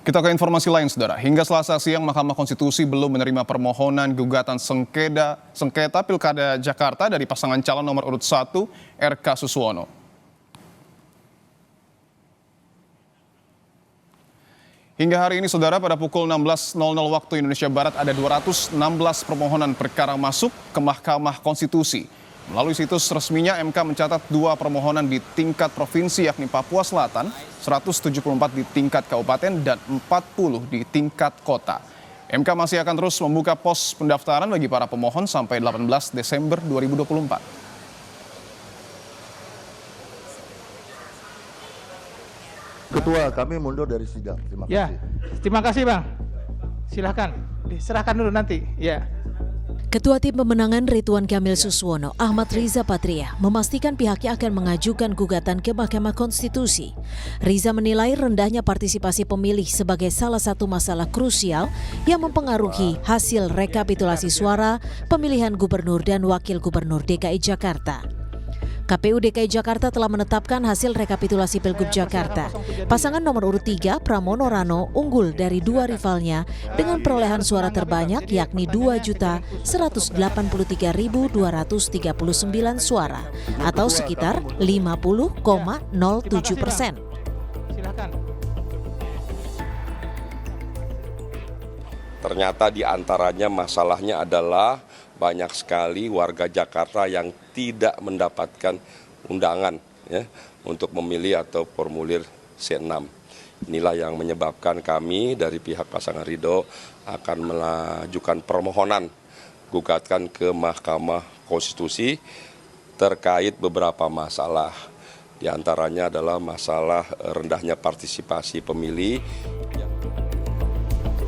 Kita ke informasi lain, Saudara. Hingga Selasa siang, Mahkamah Konstitusi belum menerima permohonan gugatan sengketa Pilkada Jakarta dari pasangan calon nomor urut 1, RK Suswono. Hingga hari ini, Saudara, pada pukul 16.00 waktu Indonesia Barat ada 216 permohonan perkara masuk ke Mahkamah Konstitusi. Melalui situs resminya, MK mencatat 2 permohonan di tingkat provinsi yakni Papua Selatan, 174 di tingkat kabupaten, dan 40 di tingkat kota. MK masih akan terus membuka pos pendaftaran bagi para pemohon sampai 18 Desember 2024. Ketua, kami mundur dari sidang. Terima kasih. Ya, terima kasih Bang. Silahkan, diserahkan dulu nanti. Ya. Ketua Tim Pemenangan Ridwan Kamil Suswono, Ahmad Riza Patria, memastikan pihaknya akan mengajukan gugatan ke Mahkamah Konstitusi. Riza menilai rendahnya partisipasi pemilih sebagai salah satu masalah krusial yang mempengaruhi hasil rekapitulasi suara pemilihan gubernur dan wakil gubernur DKI Jakarta. KPU DKI Jakarta telah menetapkan hasil rekapitulasi Pilgub Jakarta. Pasangan nomor urut 3, Pramono Rano, unggul dari 2 rivalnya dengan perolehan suara terbanyak yakni 2.183.239 suara atau sekitar 50,07%. Silakan. Ternyata di antaranya masalahnya adalah banyak sekali warga Jakarta yang tidak mendapatkan undangan ya, untuk memilih atau formulir C6. Inilah yang menyebabkan kami dari pihak pasangan Ridho akan mengajukan permohonan gugatan ke Mahkamah Konstitusi terkait beberapa masalah. Di antaranya adalah masalah rendahnya partisipasi pemilih.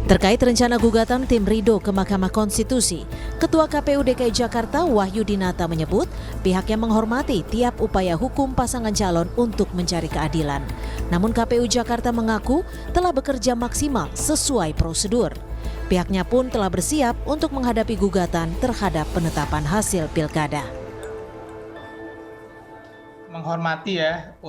Terkait rencana gugatan tim Ridho ke Mahkamah Konstitusi, Ketua KPU DKI Jakarta Wahyu Dinata menyebut pihaknya menghormati tiap upaya hukum pasangan calon untuk mencari keadilan. Namun KPU Jakarta mengaku telah bekerja maksimal sesuai prosedur. Pihaknya pun telah bersiap untuk menghadapi gugatan terhadap penetapan hasil pilkada. Menghormati ya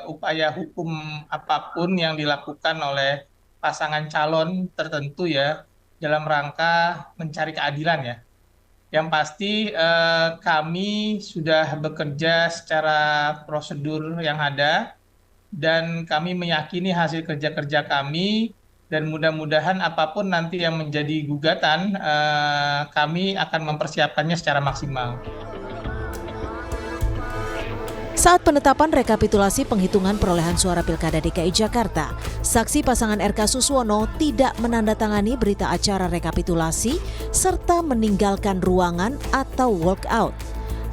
upaya hukum apapun yang dilakukan oleh pasangan calon tertentu ya dalam rangka mencari keadilan ya. Yang pasti kami sudah bekerja secara prosedur yang ada dan kami meyakini hasil kerja-kerja kami dan mudah-mudahan apapun nanti yang menjadi gugatan kami akan mempersiapkannya secara maksimal. Saat penetapan rekapitulasi penghitungan perolehan suara Pilkada DKI Jakarta, saksi pasangan RK Suswono tidak menandatangani berita acara rekapitulasi serta meninggalkan ruangan atau walk out.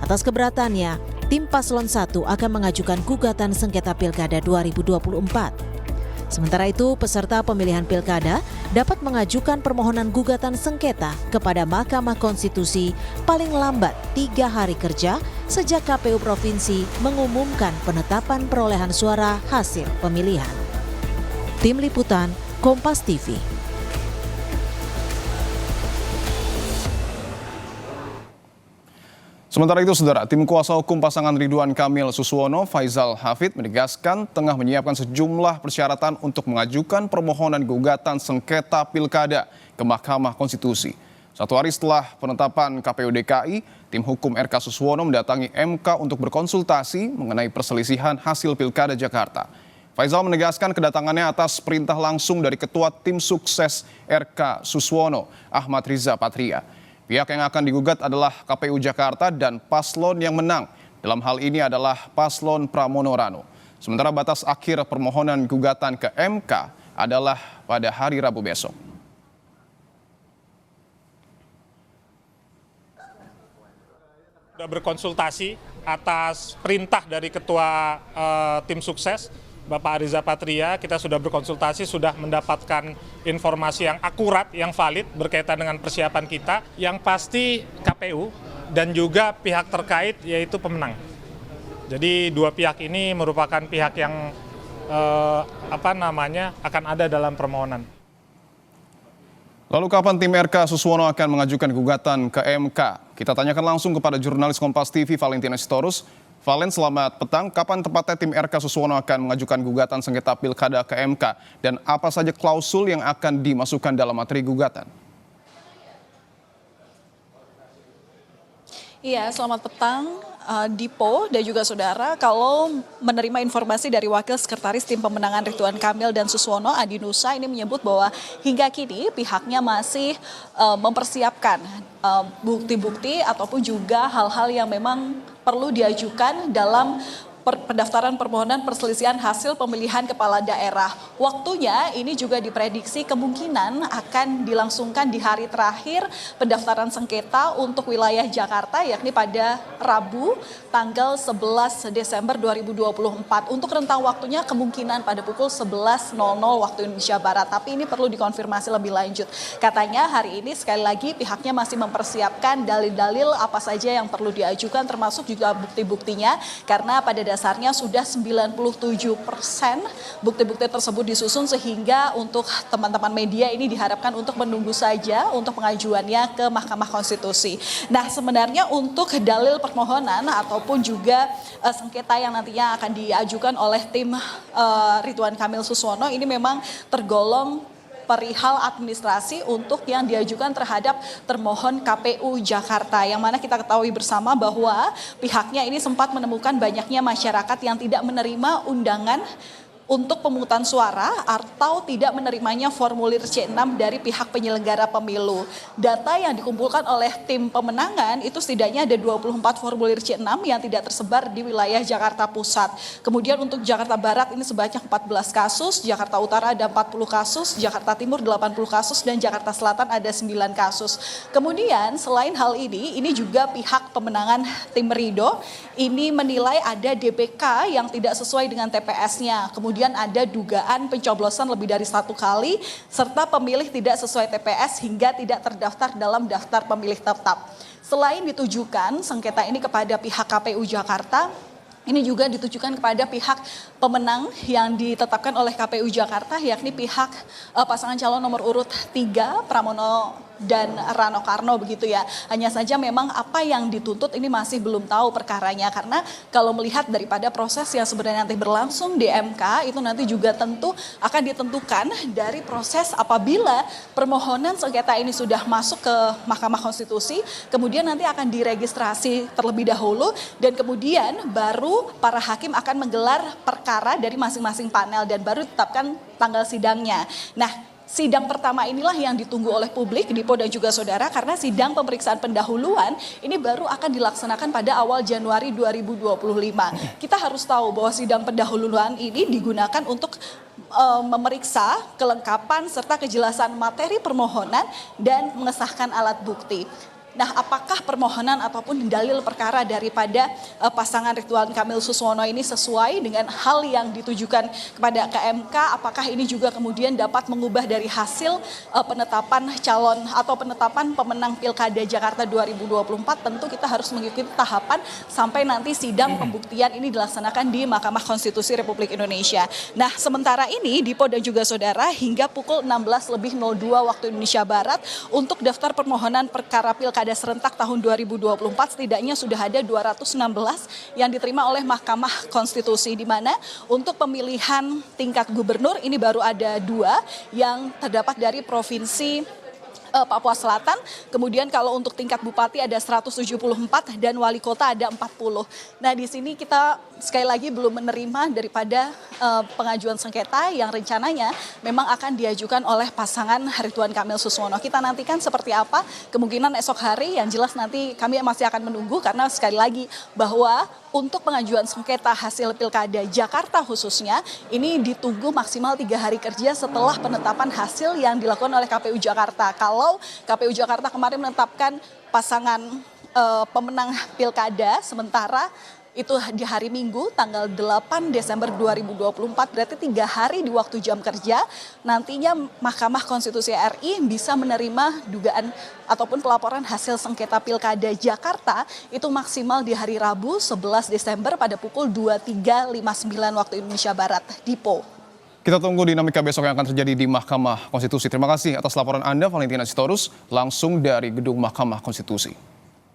Atas keberatannya, tim Paslon 1 akan mengajukan gugatan sengketa Pilkada 2024. Sementara itu, peserta pemilihan pilkada dapat mengajukan permohonan gugatan sengketa kepada Mahkamah Konstitusi paling lambat 3 hari kerja sejak KPU Provinsi mengumumkan penetapan perolehan suara hasil pemilihan. Tim Liputan, Kompas TV. Sementara itu, Saudara, tim kuasa hukum pasangan Ridwan Kamil Suswono, Faizal Hafid, menegaskan tengah menyiapkan sejumlah persyaratan untuk mengajukan permohonan gugatan sengketa pilkada ke Mahkamah Konstitusi. 1 hari setelah penetapan KPU DKI, tim hukum RK Suswono mendatangi MK untuk berkonsultasi mengenai perselisihan hasil pilkada Jakarta. Faizal menegaskan kedatangannya atas perintah langsung dari Ketua Tim Sukses RK Suswono, Ahmad Riza Patria. Pihak yang akan digugat adalah KPU Jakarta dan paslon yang menang. Dalam hal ini adalah paslon Pramono Rano. Sementara batas akhir permohonan gugatan ke MK adalah pada hari Rabu besok. Sudah berkonsultasi atas perintah dari Ketua Tim Sukses, Bapak Riza Patria. Kita sudah berkonsultasi, sudah mendapatkan informasi yang akurat, yang valid berkaitan dengan persiapan kita. Yang pasti KPU dan juga pihak terkait yaitu pemenang. Jadi 2 pihak ini merupakan pihak yang akan ada dalam permohonan. Lalu kapan tim RK Suswono akan mengajukan gugatan ke MK? Kita tanyakan langsung kepada jurnalis Kompas TV Valentina Sitorus. Valen, selamat petang. Kapan tepatnya tim RK Suswono akan mengajukan gugatan sengketa pilkada ke MK? Dan apa saja klausul yang akan dimasukkan dalam materi gugatan? Iya, selamat petang Dipo dan juga saudara. Kalau menerima informasi dari Wakil Sekretaris Tim Pemenangan Ridwan Kamil dan Suswono, Adi Nusa, ini menyebut bahwa hingga kini pihaknya masih mempersiapkan bukti-bukti ataupun juga hal-hal yang memang perlu diajukan dalam pendaftaran permohonan perselisihan hasil pemilihan kepala daerah. Waktunya ini juga diprediksi kemungkinan akan dilangsungkan di hari terakhir pendaftaran sengketa untuk wilayah Jakarta, yakni pada Rabu tanggal 11 Desember 2024. Untuk rentang waktunya kemungkinan pada pukul 11.00 waktu Indonesia Barat. Tapi ini perlu dikonfirmasi lebih lanjut. Katanya hari ini sekali lagi pihaknya masih mempersiapkan dalil-dalil apa saja yang perlu diajukan, termasuk juga bukti-buktinya, karena pada dasarnya sudah 97% bukti-bukti tersebut disusun, sehingga untuk teman-teman media ini diharapkan untuk menunggu saja untuk pengajuannya ke Mahkamah Konstitusi. Nah, sebenarnya untuk dalil permohonan ataupun juga sengketa yang nantinya akan diajukan oleh tim Ridwan Kamil Suswono ini memang tergolong perihal administrasi untuk yang diajukan terhadap termohon KPU Jakarta, yang mana kita ketahui bersama bahwa pihaknya ini sempat menemukan banyaknya masyarakat yang tidak menerima undangan untuk pemungutan suara atau tidak menerimanya formulir C6 dari pihak penyelenggara pemilu. Data yang dikumpulkan oleh tim pemenangan itu setidaknya ada 24 formulir C6 yang tidak tersebar di wilayah Jakarta Pusat. Kemudian untuk Jakarta Barat ini sebanyak 14 kasus, Jakarta Utara ada 40 kasus, Jakarta Timur 80 kasus, dan Jakarta Selatan ada 9 kasus. Kemudian selain hal ini juga pihak pemenangan tim Ridho ini menilai ada DPK yang tidak sesuai dengan TPS-nya. Kemudian ada dugaan pencoblosan lebih dari 1 kali, serta pemilih tidak sesuai TPS hingga tidak terdaftar dalam daftar pemilih tetap. Selain ditujukan sengketa ini kepada pihak KPU Jakarta, ini juga ditujukan kepada pihak pemenang yang ditetapkan oleh KPU Jakarta, yakni pihak pasangan calon nomor urut 3 Pramono dan Rano Karno, begitu ya. Hanya saja memang apa yang dituntut ini masih belum tahu perkaranya, karena kalau melihat daripada proses yang sebenarnya nanti berlangsung di MK itu nanti juga tentu akan ditentukan dari proses apabila permohonan sengketa ini sudah masuk ke Mahkamah Konstitusi, kemudian nanti akan diregistrasi terlebih dahulu, dan kemudian baru para hakim akan menggelar perkara dari masing-masing panel dan baru ditetapkan tanggal sidangnya. Nah, sidang pertama inilah yang ditunggu oleh publik, Dipo dan juga saudara, karena sidang pemeriksaan pendahuluan ini baru akan dilaksanakan pada awal Januari 2025. Kita harus tahu bahwa sidang pendahuluan ini digunakan untuk memeriksa kelengkapan serta kejelasan materi permohonan dan mengesahkan alat bukti. Nah, apakah permohonan ataupun dalil perkara daripada pasangan Ridwan Kamil Suswono ini sesuai dengan hal yang ditujukan kepada KMK? Apakah ini juga kemudian dapat mengubah dari hasil penetapan calon atau penetapan pemenang Pilkada Jakarta 2024? Tentu kita harus mengikuti tahapan sampai nanti sidang pembuktian ini dilaksanakan di Mahkamah Konstitusi Republik Indonesia. Nah, sementara ini Dipo dan juga saudara, hingga pukul 16.02 waktu Indonesia Barat untuk daftar permohonan perkara Pilkada serentak tahun 2024 setidaknya sudah ada 216 yang diterima oleh Mahkamah Konstitusi, di mana untuk pemilihan tingkat gubernur ini baru ada 2 yang terdapat dari provinsi Papua Selatan. Kemudian kalau untuk tingkat bupati ada 174 dan wali kota ada 40. Nah, di sini kita sekali lagi belum menerima daripada pengajuan sengketa yang rencananya memang akan diajukan oleh pasangan Ridwan Kamil Suswono. Kita nantikan seperti apa, kemungkinan esok hari, yang jelas nanti kami masih akan menunggu, karena sekali lagi bahwa untuk pengajuan sengketa hasil Pilkada Jakarta khususnya ini ditunggu maksimal 3 hari kerja setelah penetapan hasil yang dilakukan oleh KPU Jakarta. Kalau KPU Jakarta kemarin menetapkan pasangan pemenang Pilkada sementara itu di hari Minggu tanggal 8 Desember 2024, berarti 3 hari di waktu jam kerja. Nantinya Mahkamah Konstitusi RI bisa menerima dugaan ataupun pelaporan hasil sengketa Pilkada Jakarta itu maksimal di hari Rabu 11 Desember pada pukul 23.59 waktu Indonesia Barat. Dipo. Kita tunggu dinamika besok yang akan terjadi di Mahkamah Konstitusi. Terima kasih atas laporan Anda, Valentina Sitorus, langsung dari Gedung Mahkamah Konstitusi.